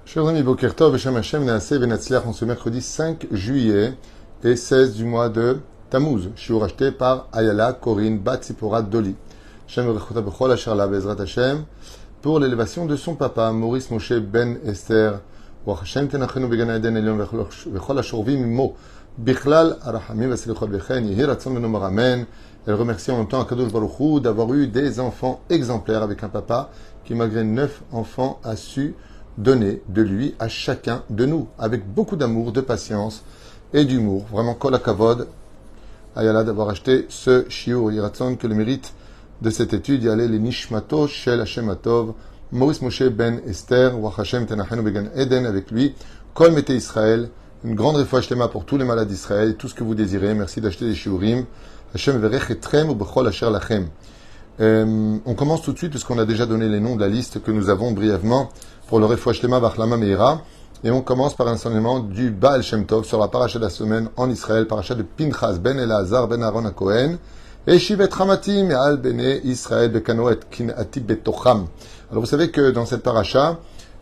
Chers amis, Boker Tov, Beshem Hashem, Naaseh Benatzliach, en ce mercredi 5 juillet et 16 du mois de Tammuz. Shiur acheté par Ayala Corinne Batsipora Doli. Hashem Berechota Bechol Asher La Bezrat Hashem pour l'élévation de son papa, Maurice Moshe Ben Esther. Wa Hashem Tenachenu Began Eden Elion Vechol Ashorvim Mo Bichlal Arachamim Vasilichot Bechen Yehi Ratzon Benomar Amen. Elle remercie en même temps Akadosh Baruch Hu d'avoir eu des enfants exemplaires avec un papa qui, malgré 9 enfants, a su donner de lui à chacun de nous, avec beaucoup d'amour, de patience et d'humour. Vraiment, kol hakavod, Ayala, d'avoir acheté ce shiur. Yiratzon, que le mérite de cette étude y allait les nishmato shel Hashem Atov, Maurice Moshe Ben Esther, Wa Hashem Tenachenu Began Eden, avec lui, kol mete Israël, une grande réfouach shlema pour tous les malades d'Israël, tout ce que vous désirez. Merci d'acheter des shiurim. Hashem verech etrem ou bechol asher lachem. On commence tout de suite, puisqu'on a déjà donné les noms de la liste que nous avons brièvement pour le Refouach Shlema Bachlama Meira. Et on commence par un enseignement du Baal Shem Tov sur la paracha de la semaine en Israël, paracha de Pinchas ben Elazar ben Aaron HaKohen, et Shivet Hamatim et Al Bene Israël Bekanoet Kinati Betocham. Alors vous savez que dans cette paracha,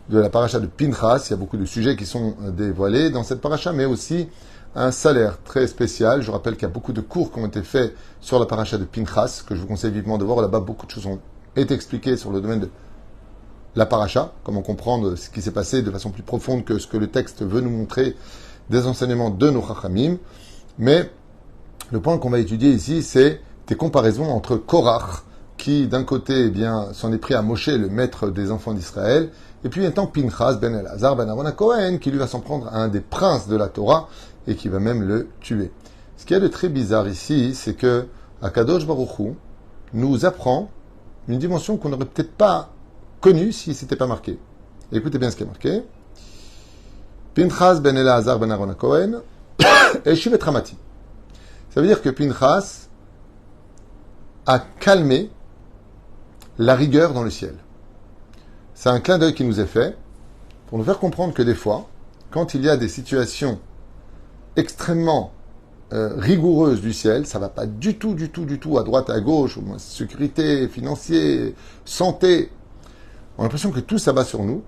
de la paracha de Pinchas, il y a beaucoup de sujets qui sont dévoilés dans cette paracha, mais aussi un salaire très spécial. Je rappelle qu'il y a beaucoup de cours qui ont été faits sur la paracha de Pinchas, que je vous conseille vivement de voir. Là-bas, beaucoup de choses ont été expliquées sur le domaine de la paracha, comment comprendre ce qui s'est passé de façon plus profonde que ce que le texte veut nous montrer des enseignements de nos chachamim. Mais le point qu'on va étudier ici, c'est des comparaisons entre Korach, qui d'un côté s'en est pris à Moshe, le maître des enfants d'Israël, et puis étant Pinchas ben Elazar ben Aaron HaKohen, qui lui va s'en prendre à un des princes de la Torah, et qui va même le tuer. Ce qu'il y a de très bizarre ici, c'est que Akadosh Baruch Hu nous apprend une dimension qu'on n'aurait peut-être pas connue si ce n'était pas marqué. Écoutez bien ce qui est marqué. Pinchas ben Elazar ben Aaron HaKohen et Shivet Hamatim. Ça veut dire que Pinchas a calmé la rigueur dans le ciel. C'est un clin d'œil qui nous est fait pour nous faire comprendre que des fois, quand il y a des situations extrêmement rigoureuse du ciel, ça va pas du tout à droite, à gauche, au moins sécurité, financier, santé. On a l'impression que tout s'abat sur nous.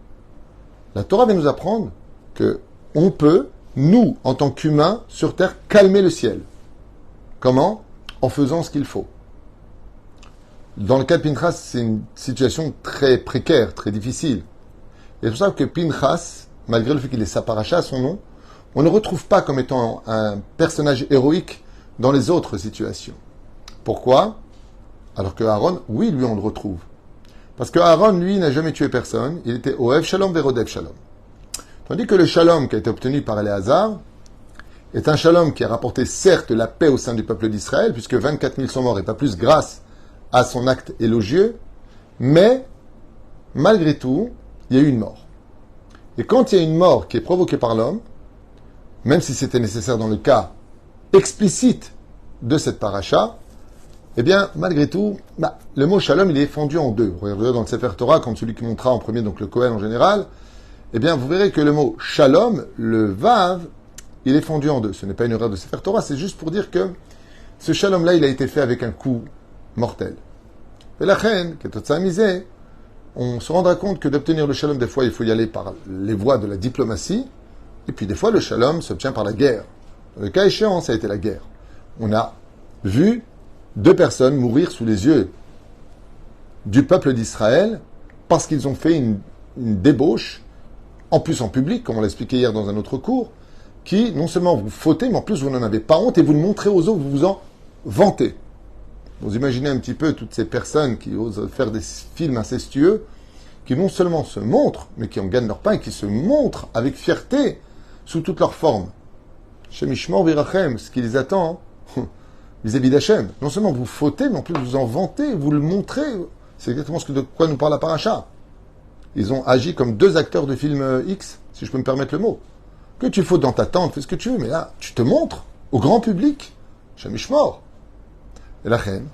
La Torah va nous apprendre que on peut, nous, en tant qu'humains, sur terre, calmer le ciel. Comment ? En faisant ce qu'il faut. Dans le cas de Pinchas, c'est une situation très précaire, très difficile. Et c'est pour ça que Pinchas, malgré le fait qu'il ait sa paracha à son nom, on ne retrouve pas comme étant un personnage héroïque dans les autres situations. Pourquoi ? Alors que Aaron, oui, lui, on le retrouve. Parce que Aaron, lui, n'a jamais tué personne. Il était Ohev Shalom Verodev Shalom. Tandis que le Shalom qui a été obtenu par Éléazar est un Shalom qui a rapporté certes la paix au sein du peuple d'Israël, puisque 24 000 sont morts et pas plus grâce à son acte élogieux, mais malgré tout, il y a eu une mort. Et quand il y a une mort qui est provoquée par l'homme, même si c'était nécessaire dans le cas explicite de cette paracha, eh bien, malgré tout, le mot shalom, il est fendu en deux. Regardez dans le Sefer Torah, comme celui qui montrera en premier, donc le Kohen en général, eh bien, vous verrez que le mot shalom, le vav, il est fendu en deux. Ce n'est pas une erreur de Sefer Torah, c'est juste pour dire que ce shalom-là, il a été fait avec un coup mortel. Et la reine, qui est toute misée, on se rendra compte que d'obtenir le shalom, des fois, il faut y aller par les voies de la diplomatie. Et puis des fois, le shalom s'obtient par la guerre. Dans le cas échéant, ça a été la guerre. On a vu 2 personnes mourir sous les yeux du peuple d'Israël parce qu'ils ont fait une débauche, en plus en public, comme on l'a expliqué hier dans un autre cours, qui non seulement vous fautez, mais en plus vous n'en avez pas honte et vous le montrez aux autres, vous vous en vantez. Vous imaginez un petit peu toutes ces personnes qui osent faire des films incestueux, qui non seulement se montrent, mais qui en gagnent leur pain et qui se montrent avec fierté sous toutes leurs formes. Shem Yishmor Virachem, ce qui les attend vis-à-vis d'Hachem. Non seulement vous fautez, mais en plus vous en vantez, vous le montrez. C'est exactement de quoi nous parle la paracha. Ils ont agi comme 2 acteurs de film X, si je peux me permettre le mot. Que tu fautes dans ta tente, fais ce que tu veux, mais là, tu te montres au grand public. Shem Yishmor. Et la reine.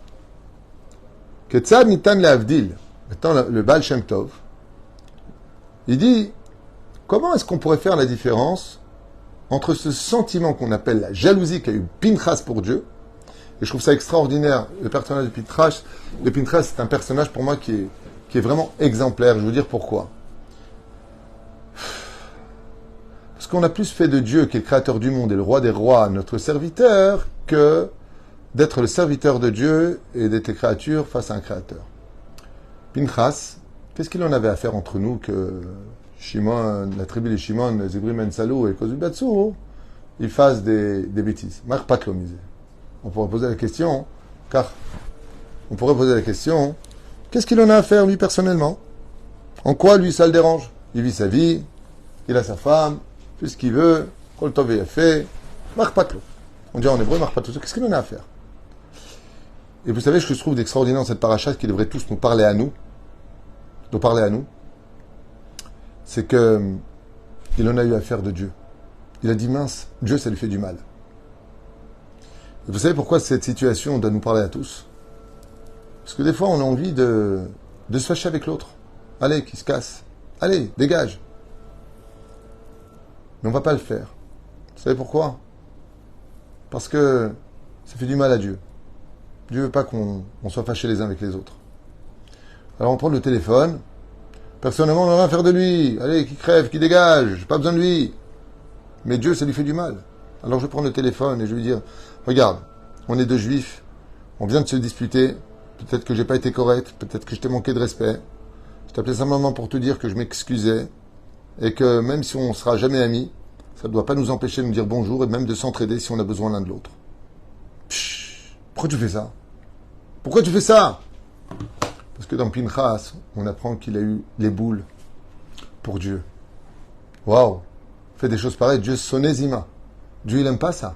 Ketzad nitan lehavdil. Maintenant, le Baal Shem Tov, il dit, comment est-ce qu'on pourrait faire la différence entre ce sentiment qu'on appelle la jalousie qu'a eu Pinchas pour Dieu, et je trouve ça extraordinaire, le personnage de Pinchas, c'est un personnage pour moi qui est vraiment exemplaire, je veux dire pourquoi. qu'on a plus fait de Dieu, qui est le créateur du monde et le roi des rois, notre serviteur, que d'être le serviteur de Dieu et d'être les créatures face à un créateur. Pinchas, qu'est-ce qu'il en avait à faire entre nous que Shimon, la tribu de Shimon, Zebri Mensalou et Kozubatsu, ils fassent des bêtises? Marc Patlomisé. On pourrait poser la question, qu'est-ce qu'il en a à faire lui personnellement? En quoi lui ça le dérange? Il vit sa vie, il a sa femme, fait ce qu'il veut, Kol Tov est fait, Marc Patlo. On dit en hébreu Marc Patlo, qu'est-ce qu'il en a à faire? Et vous savez ce que je trouve d'extraordinaire dans cette paracha qui devrait tous nous parler à nous, c'est que il en a eu affaire de Dieu. Il a dit mince, Dieu ça lui fait du mal. Et vous savez pourquoi cette situation doit nous parler à tous? Parce que des fois on a envie de se fâcher avec l'autre. Allez, qui se casse. Allez, dégage. Mais on va pas le faire. Vous savez pourquoi? Parce que ça fait du mal à Dieu. Dieu veut pas qu'on soit fâchés les uns avec les autres. Alors on prend le téléphone. Personnellement, on n'a rien à faire de lui. Allez, qui crève, qui dégage. J'ai pas besoin de lui. Mais Dieu, ça lui fait du mal. Alors je prends le téléphone et je lui dis, regarde, on est deux juifs. On vient de se disputer. Peut-être que j'ai pas été correct. Peut-être que je t'ai manqué de respect. Je t'appelais simplement pour te dire que je m'excusais. Et que même si on ne sera jamais amis, ça ne doit pas nous empêcher de nous dire bonjour et même de s'entraider si on a besoin l'un de l'autre. Pourquoi tu fais ça? Pourquoi tu fais ça? Parce que dans Pinchas, on apprend qu'il a eu les boules pour Dieu. Waouh! Fait des choses pareilles. Dieu sonésima. Dieu, il n'aime pas ça.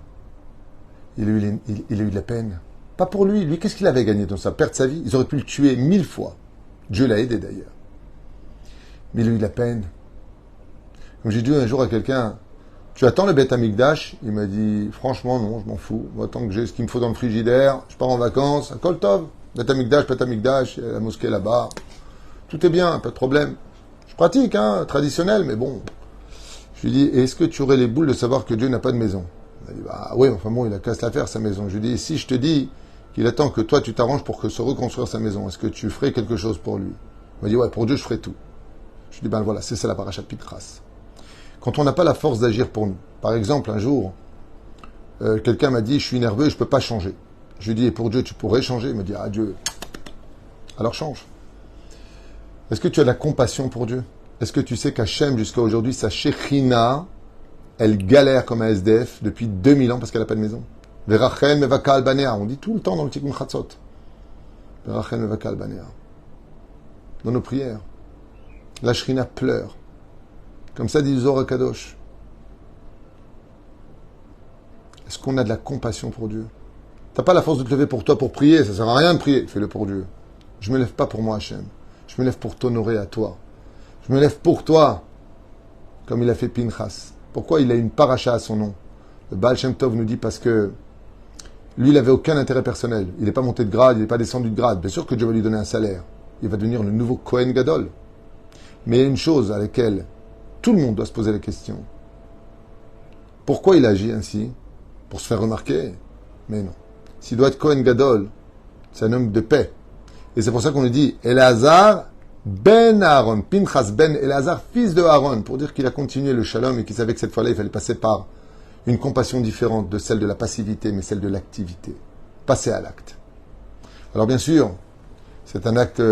Il a eu de la peine. Pas pour lui. Lui, qu'est-ce qu'il avait gagné dans sa perte de sa vie? Ils auraient pu le tuer 1000 fois. Dieu l'a aidé d'ailleurs. Mais il a eu de la peine. Comme j'ai dit un jour à quelqu'un, tu attends le Beth Amikdash? Il m'a dit, franchement, non, je m'en fous. Moi, tant que j'ai ce qu'il me faut dans le frigidaire, je pars en vacances, à Kol Tov. Beth Amikdash, la mosquée là-bas. Tout est bien, pas de problème. Je pratique, traditionnel, mais bon. Je lui dis, est-ce que tu aurais les boules de savoir que Dieu n'a pas de maison? Il m'a dit, bah oui, enfin bon, il a qu'à se la faire, sa maison. Je lui dis, si je te dis qu'il attend que toi, tu t'arranges pour que se reconstruire sa maison, est-ce que tu ferais quelque chose pour lui? Il m'a dit, ouais, pour Dieu, je ferai tout. Je lui dis, ben voilà, c'est ça la paracha de Pinchas. Quand on n'a pas la force d'agir pour nous. Par exemple, un jour, quelqu'un m'a dit, je suis nerveux, je ne peux pas changer. Je lui dis, et pour Dieu, tu pourrais changer? Il m'a dit, ah Dieu, alors change. Est-ce que tu as de la compassion pour Dieu? Est-ce que tu sais qu'Hachem, jusqu'à aujourd'hui, sa Shekhinah, elle galère comme un SDF depuis 2000 ans parce qu'elle n'a pas de maison? Verachel mevaka albanea. On dit tout le temps dans le Tikkun Chatzot. Verachel mevaka albanea. Dans nos prières. La Shekhinah pleure. Comme ça dit Zohar Kadosh. Est-ce qu'on a de la compassion pour Dieu? T'as pas la force de te lever pour toi pour prier, ça sert à rien de prier. Fais-le pour Dieu. Je me lève pas pour moi, Hachem. Je me lève pour t'honorer à toi. Je me lève pour toi, comme il a fait Pinchas. Pourquoi il a une paracha à son nom? Le Baal Shem Tov nous dit parce que lui, il avait aucun intérêt personnel. Il n'est pas monté de grade, il n'est pas descendu de grade. Bien sûr que Dieu va lui donner un salaire. Il va devenir le nouveau Kohen Gadol. Mais il y a une chose à laquelle tout le monde doit se poser la question. Pourquoi il agit ainsi? Pour se faire remarquer? Mais non. S'il doit être Kohen Gadol, c'est un homme de paix. Et c'est pour ça qu'on lui dit Elazar ben Aaron, Pinchas ben Elazar, fils de Aaron, pour dire qu'il a continué le shalom et qu'il savait que cette fois-là, il fallait passer par une compassion différente de celle de la passivité, mais celle de l'activité. Passer à l'acte. Alors bien sûr, c'est un acte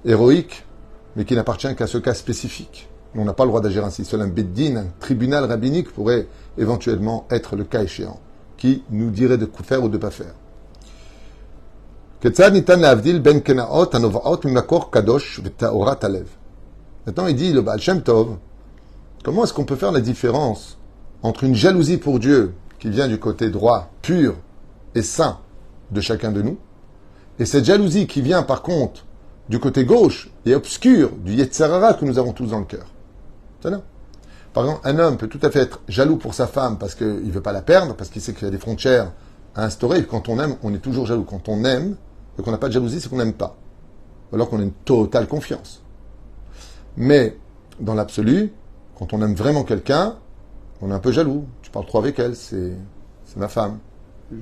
héroïque, mais qui n'appartient qu'à ce cas spécifique. On n'a pas le droit d'agir ainsi. Seul un beddin, un tribunal rabbinique pourrait éventuellement être le cas échéant, qui nous dirait de faire ou de ne pas faire. Maintenant, il dit, le Baal Shem Tov, comment est-ce qu'on peut faire la différence entre une jalousie pour Dieu, qui vient du côté droit, pur et saint de chacun de nous, et cette jalousie qui vient par contre du côté gauche et obscur du Yetzer Hara que nous avons tous dans le cœur. C'est là. Par exemple, un homme peut tout à fait être jaloux pour sa femme parce qu'il ne veut pas la perdre, parce qu'il sait qu'il y a des frontières à instaurer. Et quand on aime, on est toujours jaloux. Quand on aime, et qu'on n'a pas de jalousie, c'est qu'on n'aime pas. Ou alors qu'on a une totale confiance. Mais, dans l'absolu, quand on aime vraiment quelqu'un, on est un peu jaloux. Je parle trop avec elle, c'est ma femme.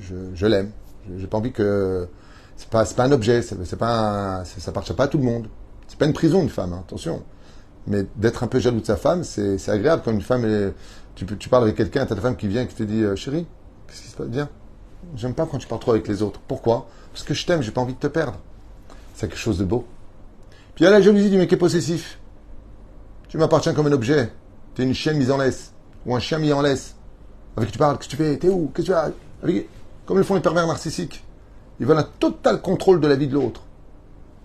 Je l'aime. J'ai pas envie que... C'est pas un objet, ça appartient pas à tout le monde. C'est pas une prison, une femme, hein, attention. Mais d'être un peu jaloux de sa femme, c'est agréable. Quand une femme, tu parles avec quelqu'un, t'as ta femme qui vient et qui te dit chérie, qu'est-ce qui se passe? Viens. J'aime pas quand tu parles trop avec les autres. Pourquoi? Parce que je t'aime, j'ai pas envie de te perdre. C'est quelque chose de beau. Puis il y a la jalousie du mec qui est possessif. Tu m'appartiens comme un objet. Tu es une chienne mise en laisse. Ou un chien mis en laisse. Avec qui tu parles, qu'est-ce que tu fais? T'es où? Qu'est-ce que tu as? Comme le font les pervers narcissiques. Ils veulent un total contrôle de la vie de l'autre.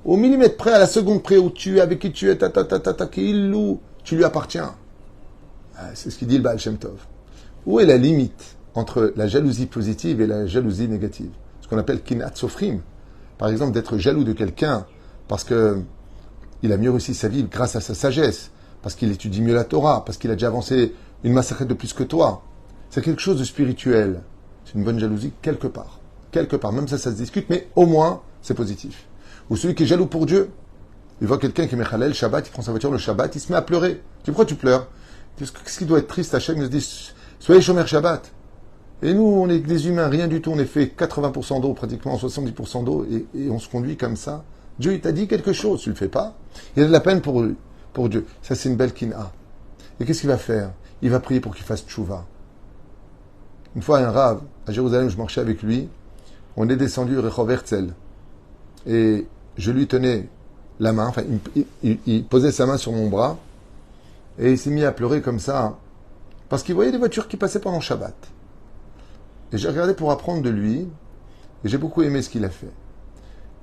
Au millimètre près, à la seconde près, où tu es, avec qui tu es, tu lui appartiens. C'est ce qu'il dit le Baal Shem Tov. Où est la limite entre la jalousie positive et la jalousie négative? Ce qu'on appelle kinat sofrim. Par exemple, d'être jaloux de quelqu'un parce que il a mieux réussi sa vie grâce à sa sagesse, parce qu'il étudie mieux la Torah, parce qu'il a déjà avancé une massacre de plus que toi. C'est quelque chose de spirituel. C'est une bonne jalousie quelque part. Quelque part. Même ça se discute, mais au moins, c'est positif. Ou celui qui est jaloux pour Dieu. Il voit quelqu'un qui met Khalel, Shabbat, il prend sa voiture le Shabbat, il se met à pleurer. Tu dis, pourquoi tu pleures? Qu'est-ce qui doit être triste? Hachem il se dit, soyez Shomer Shabbat. Et nous, on est des humains, rien du tout. On est fait 80% d'eau, pratiquement 70% d'eau, et on se conduit comme ça. Dieu, il t'a dit quelque chose, tu le fais pas. Il a de la peine pour Dieu. Ça, c'est une belle kina. Et qu'est-ce qu'il va faire? Il va prier pour qu'il fasse tchouva. Une fois, un rave, à Jérusalem, je marchais avec lui. On est descendu Rehov Herzl. Et je lui tenais la main, enfin, il posait sa main sur mon bras, et il s'est mis à pleurer comme ça, parce qu'il voyait des voitures qui passaient pendant Shabbat. Et j'ai regardé pour apprendre de lui, et j'ai beaucoup aimé ce qu'il a fait.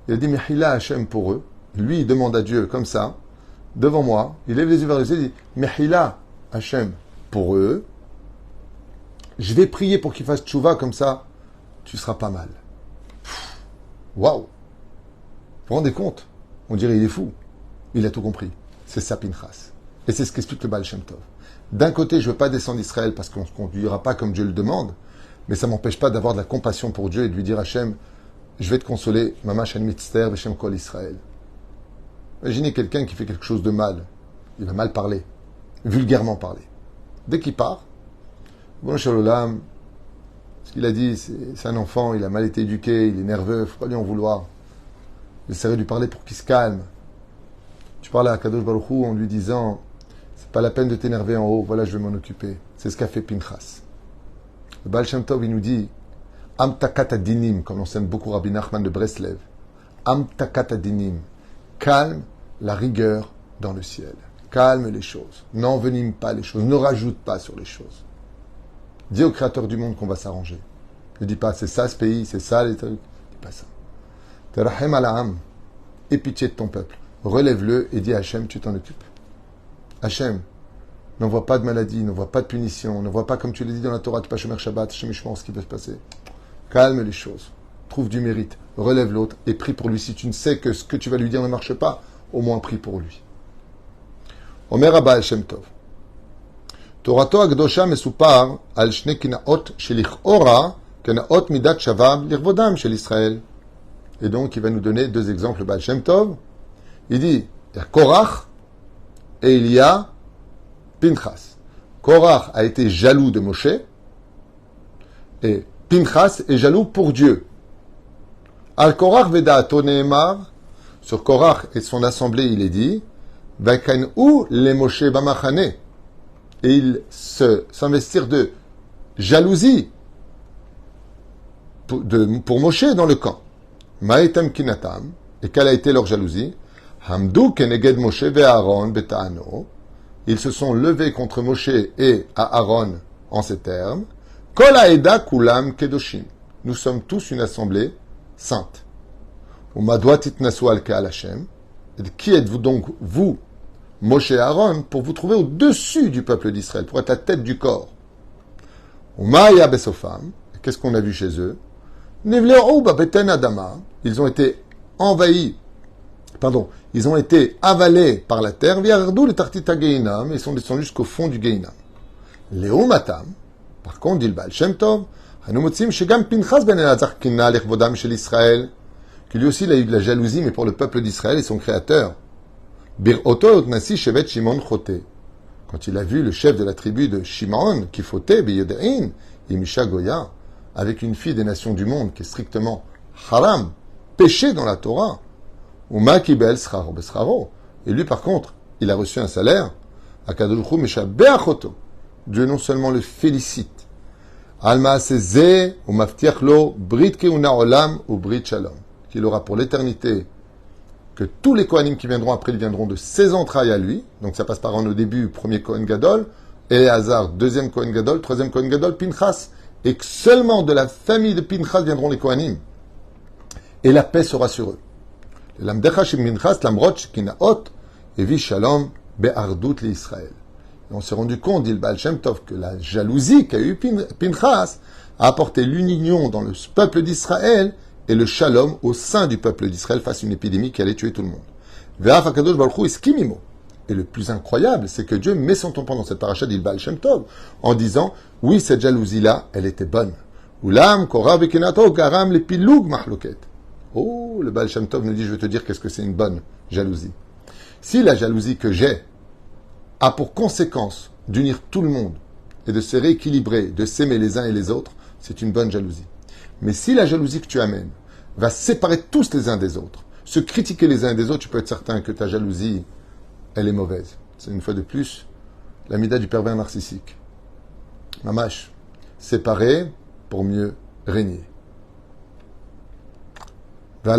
Il a dit, Mehila Hashem pour eux. Lui, il demande à Dieu, comme ça, devant moi, il lève les yeux vers le ciel, il dit, Mehila Hashem pour eux. Je vais prier pour qu'ils fassent tchouva, comme ça, tu seras pas mal. Waouh! Vous vous rendez compte? On dirait il est fou. Il a tout compris. C'est ça Pinchas. Et c'est ce qu'explique le Baal Shem Tov. D'un côté, je ne veux pas descendre d'Israël parce qu'on ne se conduira pas comme Dieu le demande, mais ça ne m'empêche pas d'avoir de la compassion pour Dieu et de lui dire Hachem, je vais te consoler, Mama Shem Mitzter, Veshem Kol Israël. Imaginez quelqu'un qui fait quelque chose de mal. Il va mal parler, vulgairement parler. Dès qu'il part, bon Shalom, ce qu'il a dit, c'est un enfant, il a mal été éduqué, il est nerveux, il ne faut pas lui en vouloir. Il essaierait de lui parler pour qu'il se calme. Tu parles à Kadosh Baruch Hu en lui disant c'est pas la peine de t'énerver en haut, voilà, je vais m'en occuper. C'est ce qu'a fait Pinchas. Le Baal Shem Tov, il nous dit Am takat adinim, comme l'enseigne beaucoup Rabbi Nachman de Breslev. Am takat adinim. Calme la rigueur dans le ciel. Calme les choses. N'envenime pas les choses. Ne rajoute pas sur les choses. Dis au Créateur du monde qu'on va s'arranger. Ne dis pas c'est ça ce pays, c'est ça les trucs. Dis pas ça. Terachem ala'am. Aie pitié de ton peuple. Relève-le et dis à Hachem, tu t'en occupes. Hachem, n'envoie pas de maladie, n'envoie pas de punition, n'envoie pas comme tu l'as dit dans la Torah, tu pas Shomer Shabbat, Hachem Ishmael, ce qui peut se passer. Calme les choses. Trouve du mérite. Relève l'autre et prie pour lui. Si tu ne sais que ce que tu vas lui dire ne marche pas, au moins prie pour lui. Omer Abba Hashem Tov. Torato Agdosha mesupar al shne kinaot shelichora kinaot midat shavab lirvodam shel Israël. Et donc, il va nous donner deux exemples, Baal Shem Tov. Il dit, il y a Korach et il y a Pinchas. Korach a été jaloux de Moshe et Pinchas est jaloux pour Dieu. Al Korach Veda'ato Nehemar, sur Korach et son assemblée, il est dit, Vakan'u le Moshe Bamachane. Et ils s'investirent de jalousie pour Moshe dans le camp. Ma'etam kinatam, et quelle a été leur jalousie? Hamdu keneged Moshe ve Aaron beta'ano. Ils se sont levés contre Moshe et à Aaron en ces termes. Kol ha'eda kulam kedoshim. Nous sommes tous une assemblée sainte. Umadwa titnasu al ke'al Hashem. Et qui êtes-vous donc, vous, Moshe et Aaron, pour vous trouver au-dessus du peuple d'Israël, pour être la tête du corps? Umaya besofam. Qu'est-ce qu'on a vu chez eux? Ils ont été envahis, ils ont été avalés par la terre, et ils sont descendus jusqu'au fond du Geinam. Léomatam, par contre, dit le Baal Shem Tov, que lui aussi il a eu de la jalousie, mais pour le peuple d'Israël et son créateur. Quand il a vu le chef de la tribu de Shimon, qui fautait, Yemisha Goya, avec une fille des nations du monde qui est strictement haram, péché dans la Torah, ou ma kibel sraro besraro. Et lui, par contre, il a reçu un salaire, Akadosh Baruch Hu meshabeach oto. Dieu non seulement le félicite, Alma seze ou maftiach lo brit keuna olam ou brit shalom, qu'il aura pour l'éternité, que tous les Kohanim qui viendront après lui viendront de ses entrailles à lui. Donc ça passe par en au début, premier Kohen Gadol, Éléazar, deuxième Kohen Gadol, troisième Kohen Gadol, Pinchas, et que seulement de la famille de Pinchas viendront les Kohanim. Et la paix sera sur eux. L'amdecha chez Pinchas, l'amrot kinaot, et vi shalom be'ardout li Israël. Et on s'est rendu compte, dit le Baal Shem Tov, que la jalousie qu'a eu Pinchas a apporté l'union dans le peuple d'Israël et le shalom au sein du peuple d'Israël face à une épidémie qui allait tuer tout le monde. Ve'af hakadosh baruch hu iskimimo. Et le plus incroyable, c'est que Dieu met son tampon dans cette paracha, dit le Baal Shem Tov, en disant, oui, cette jalousie-là, elle était bonne. Ulam korah bekenato garam le pilug mahloket. Oh, le Baal Shem Tov nous dit, je vais te dire qu'est-ce que c'est une bonne jalousie. Si la jalousie que j'ai a pour conséquence d'unir tout le monde et de se rééquilibrer, de s'aimer les uns et les autres, c'est une bonne jalousie. Mais si la jalousie que tu amènes va séparer tous les uns des autres, se critiquer les uns des autres, tu peux être certain que ta jalousie, elle est mauvaise. C'est une fois de plus l'amida du pervers narcissique. Mamash, séparer pour mieux régner. C'est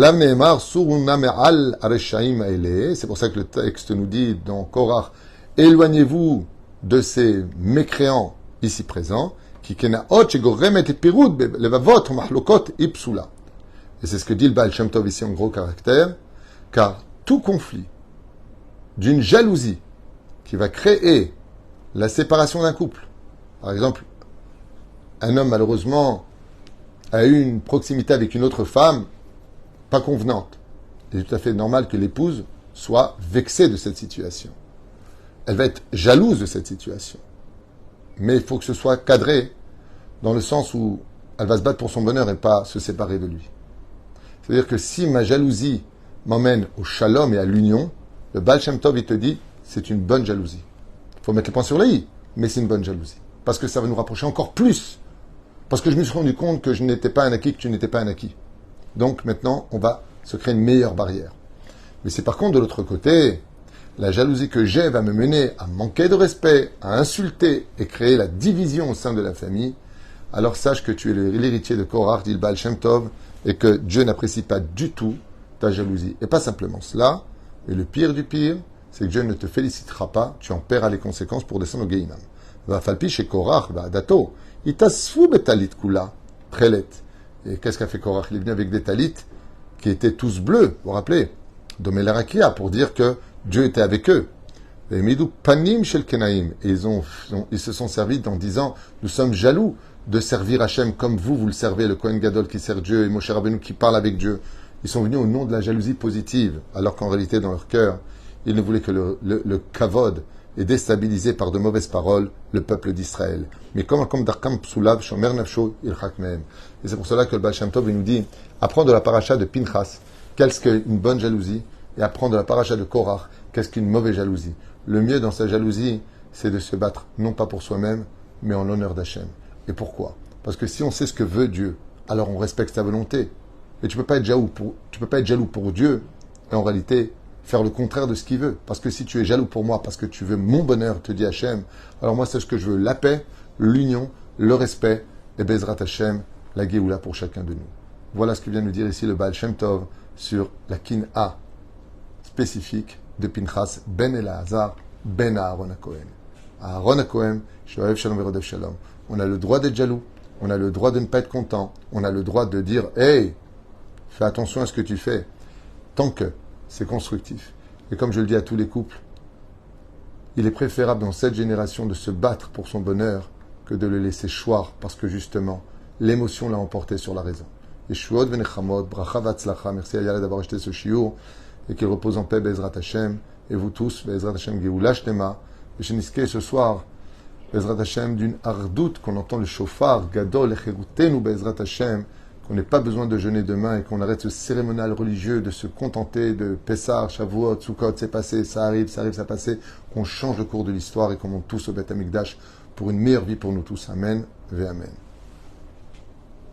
pour ça que le texte nous dit dans Korach, éloignez-vous de ces mécréants ici présents, et c'est ce que dit le Baal Shem Tov ici en gros caractère, car tout conflit d'une jalousie qui va créer la séparation d'un couple, par exemple, un homme malheureusement a eu une proximité avec une autre femme pas convenante, il est tout à fait normal que l'épouse soit vexée de cette situation. Elle va être jalouse de cette situation. Mais il faut que ce soit cadré dans le sens où elle va se battre pour son bonheur et pas se séparer de lui. C'est-à-dire que si ma jalousie m'emmène au shalom et à l'union, le Baal Shem Tov, il te dit, c'est une bonne jalousie. Il faut mettre les points sur les i, mais c'est une bonne jalousie. Parce que ça va nous rapprocher encore plus. Parce que je me suis rendu compte que je n'étais pas un acquis, que tu n'étais pas un acquis. Donc maintenant, on va se créer une meilleure barrière. Mais c'est par contre de l'autre côté, la jalousie que j'ai va me mener à manquer de respect, à insulter et créer la division au sein de la famille. Alors sache que tu es l'héritier de Korach, dit le Baal Shem Tov, et que Dieu n'apprécie pas du tout ta jalousie. Et pas simplement cela, mais le pire du pire, c'est que Dieu ne te félicitera pas, tu en paieras les conséquences pour descendre au Gehinam. Va falpi chez Korach, va dato, itasfu betalit kula, prelet. Et qu'est-ce qu'a fait Korach? Il est venu avec des talit qui étaient tous bleus, vous vous rappelez, Domelarakia, pour dire que Dieu était avec eux. Et midou panim shel kenaim. Et ils se sont servis en disant, nous sommes jaloux de servir Hachem comme vous le servez, le Kohen Gadol qui sert Dieu et Moshe Rabbeinu qui parle avec Dieu. Ils sont venus au nom de la jalousie positive, alors qu'en réalité, dans leur cœur, ils ne voulaient que le kavod et déstabiliser par de mauvaises paroles le peuple d'Israël. Mais comme Darkam Psulav, Shomer Nafsho, Ilchak Mehem. Et c'est pour cela que le Baal Shem Tov il nous dit, apprendre de la paracha de Pinchas, qu'est-ce qu'une bonne jalousie, et apprendre de la paracha de Korach, qu'est-ce qu'une mauvaise jalousie. Le mieux dans sa jalousie, c'est de se battre, non pas pour soi-même, mais en l'honneur d'Hachem. Et pourquoi? Parce que si on sait ce que veut Dieu, alors on respecte sa volonté. Mais tu peux pas être jaloux pour Dieu, et en réalité, faire le contraire de ce qu'il veut. Parce que si tu es jaloux pour moi, parce que tu veux mon bonheur, te dit Hachem, alors moi, c'est ce que je veux, la paix, l'union, le respect, et Bezrat Hachem, la Géoula pour chacun de nous. Voilà ce que vient nous dire ici le Baal Shem Tov sur la Kin'a spécifique de Pinchas ben Elazar ben Aaron HaKohen. Aaron HaKohen, Shoav Shalom Verodev Shalom. On a le droit d'être jaloux, on a le droit de ne pas être content, on a le droit de dire « Hey, fais attention à ce que tu fais », tant que c'est constructif. Et comme je le dis à tous les couples, il est préférable dans cette génération de se battre pour son bonheur que de le laisser choir, parce que justement, l'émotion l'a emporté sur la raison. Et Shuot Venechamot, Bracha Vatzlacha, merci à Yala d'avoir acheté ce shiur, et qu'il repose en paix, Bezrat Hashem, et vous tous, Bezrat Hashem, Geoula Shtema, et Sheniske ce soir, Bezrat Hashem, d'une ardoute, qu'on entend le chauffard, Gadol, Echerutenu, Bezrat Hashem, qu'on n'ait pas besoin de jeûner demain et qu'on arrête ce cérémonial religieux de se contenter de Pessah, Shavuot, Sukkot, c'est passé, ça arrive, ça passé, qu'on change le cours de l'histoire et qu'on monte tous au Beth Amikdash pour une meilleure vie pour nous tous. Amen, ve Amen.